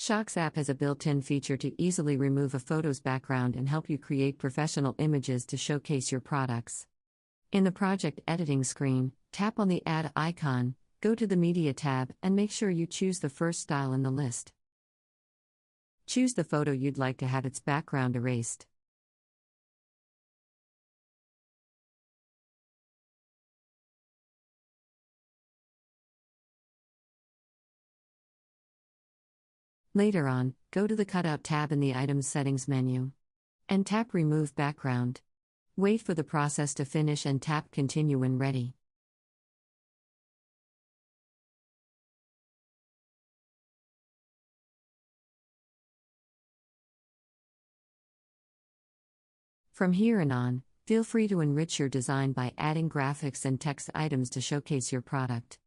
Shox app has a built-in feature to easily remove a photo's background and help you create professional images to showcase your products. In the project editing screen, tap on the Add icon, go to the Media tab, and make sure you choose the first style in the list. Choose the photo you'd like to have its background erased. Later on, go to the Cutout tab in the Items Settings menu. And tap Remove Background. Wait for the process to finish and tap Continue when ready. From here on, feel free to enrich your design by adding graphics and text items to showcase your product.